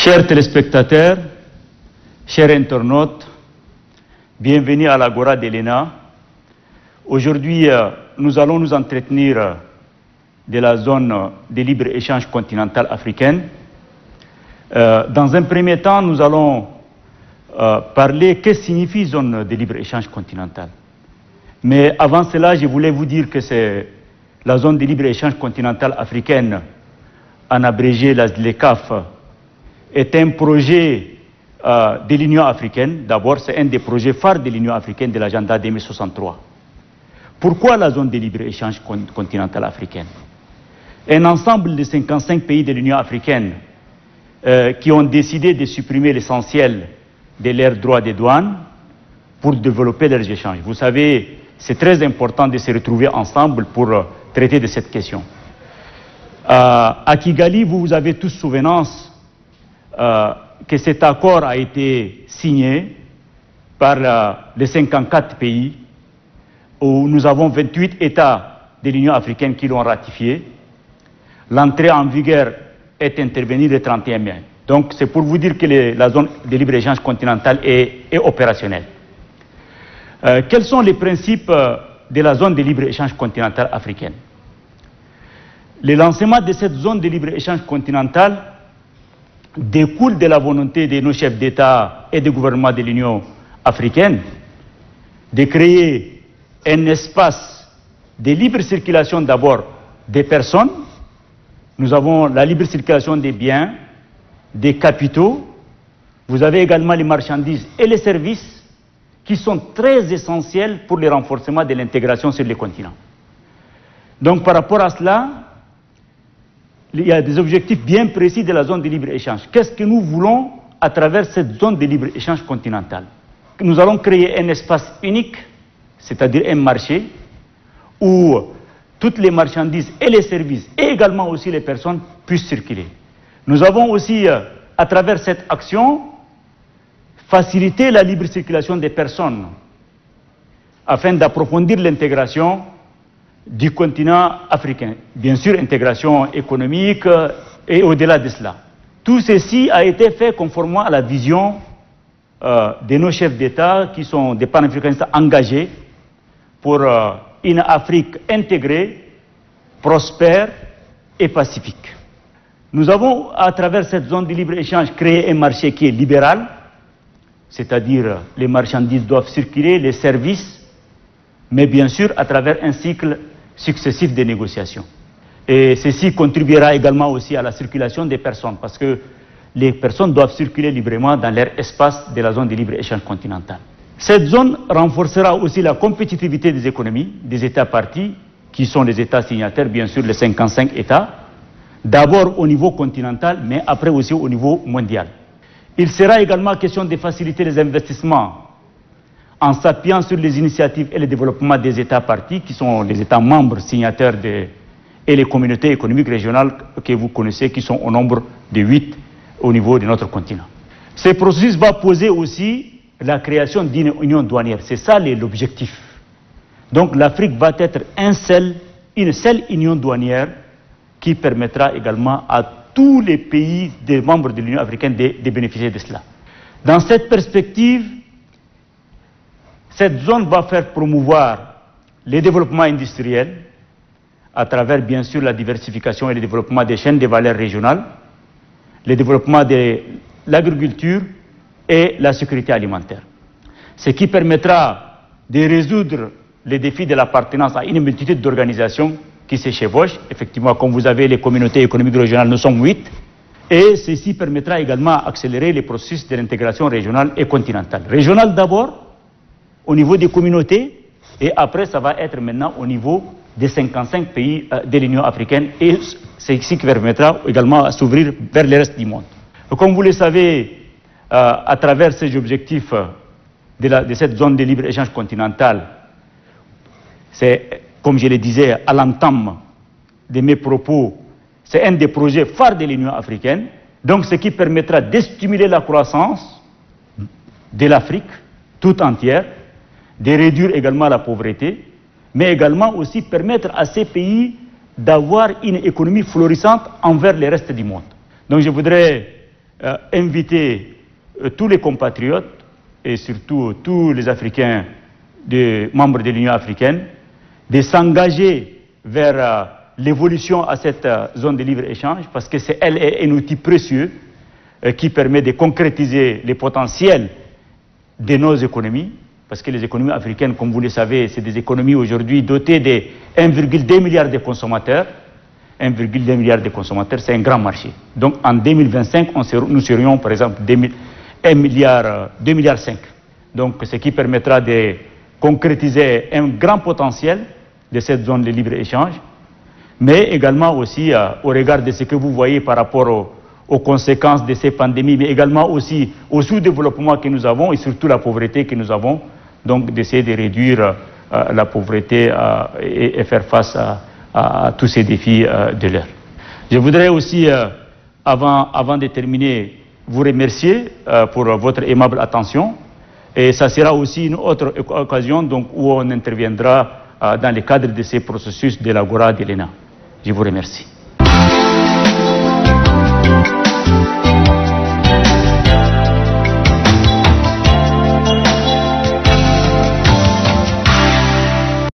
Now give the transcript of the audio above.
Chers téléspectateurs, chers internautes, bienvenue à l'Agora de l'ENA. Aujourd'hui, nous allons nous entretenir de la zone de libre-échange continentale africaine. Dans un premier temps, nous allons parler que signifie zone de libre-échange continentale. Mais avant cela, je voulais vous dire que c'est la zone de libre-échange continentale africaine, en abrégé la ZLECAf, est un projet de l'Union africaine. D'abord, c'est un des projets phares de l'Union africaine de l'agenda 2063. Pourquoi la zone de libre-échange continentale africaine? Un ensemble de 55 pays de l'Union africaine qui ont décidé de supprimer l'essentiel de leurs droits de douane pour développer leurs échanges. Vous savez, c'est très important de se retrouver ensemble pour traiter de cette question. À Kigali, vous avez tous souvenance que cet accord a été signé par les 54 pays, où nous avons 28 États de l'Union africaine qui l'ont ratifié. L'entrée en vigueur est intervenue le 31 mai. Donc c'est pour vous dire que la zone de libre-échange continentale est opérationnelle. Quels sont les principes de la zone de libre-échange continentale africaine? Le lancement de cette zone de libre-échange continentale découle de la volonté de nos chefs d'État et de gouvernement de l'Union africaine de créer un espace de libre circulation d'abord des personnes. Nous avons la libre circulation des biens, des capitaux. Vous avez également les marchandises et les services qui sont très essentiels pour le renforcement de l'intégration sur les continents. Donc par rapport à cela, il y a des objectifs bien précis de la zone de libre-échange. Qu'est-ce que nous voulons à travers cette zone de libre-échange continentale? Nous allons créer un espace unique, c'est-à-dire un marché, où toutes les marchandises et les services, et également aussi les personnes, puissent circuler. Nous avons aussi, à travers cette action, facilité la libre circulation des personnes, afin d'approfondir l'intégration du continent africain. Bien sûr, intégration économique et au-delà de cela. Tout ceci a été fait conformément à la vision de nos chefs d'État qui sont des panafricanistes engagés pour une Afrique intégrée, prospère et pacifique. Nous avons, à travers cette zone de libre-échange, créé un marché qui est libéral, c'est-à-dire les marchandises doivent circuler, les services, mais bien sûr à travers un cycle successif de négociations. Et ceci contribuera également aussi à la circulation des personnes, parce que les personnes doivent circuler librement dans leur espace de la zone de libre-échange continentale. Cette zone renforcera aussi la compétitivité des économies des États partis, qui sont les États signataires, bien sûr les 55 États, d'abord au niveau continental, mais après aussi au niveau mondial. Il sera également question de faciliter les investissements en s'appuyant sur les initiatives et le développement des États partis, qui sont les États membres signataires et les communautés économiques régionales que vous connaissez, qui sont au nombre de 8 au niveau de notre continent. Ce processus va poser aussi la création d'une union douanière. C'est ça l'objectif. Donc l'Afrique va être une seule union douanière qui permettra également à tous les pays des membres de l'Union africaine de bénéficier de cela. Dans cette perspective, cette zone va faire promouvoir le développement industriel à travers bien sûr la diversification et le développement des chaînes de valeur régionales, le développement de l'agriculture et la sécurité alimentaire. Ce qui permettra de résoudre les défis de l'appartenance à une multitude d'organisations qui se chevauchent. Effectivement, comme vous avez les communautés économiques régionales, nous sommes 8. Et ceci permettra également d'accélérer les processus de l'intégration régionale et continentale. Régionale d'abord, au niveau des communautés, et après ça va être maintenant au niveau des 55 pays de l'Union africaine, et c'est ici qui permettra également de s'ouvrir vers le reste du monde. Comme vous le savez, à travers ces objectifs de cette zone de libre-échange continentale, c'est, comme je le disais à l'entame de mes propos, c'est un des projets phares de l'Union africaine, donc ce qui permettra de stimuler la croissance de l'Afrique tout entière, de réduire également la pauvreté, mais également aussi permettre à ces pays d'avoir une économie florissante envers le reste du monde. Donc je voudrais inviter tous les compatriotes et surtout tous les Africains membres de l'Union africaine de s'engager vers l'évolution à cette zone de libre-échange parce que elle est un outil précieux qui permet de concrétiser les potentiels de nos économies, parce que les économies africaines, comme vous le savez, c'est des économies aujourd'hui dotées de 1,2 milliard de consommateurs. 1,2 milliard de consommateurs, c'est un grand marché. Donc en 2025, nous serions par exemple 2,5 milliards. Donc ce qui permettra de concrétiser un grand potentiel de cette zone de libre-échange, mais également aussi au regard de ce que vous voyez par rapport aux conséquences de ces pandémies, mais également aussi au sous-développement que nous avons et surtout la pauvreté que nous avons, donc d'essayer de réduire la pauvreté et faire face à tous ces défis de l'heure. Je voudrais aussi, avant de terminer, vous remercier pour votre aimable attention et ça sera aussi une autre occasion donc, où on interviendra dans le cadre de ces processus de l'Agora de l'ENA. Je vous remercie.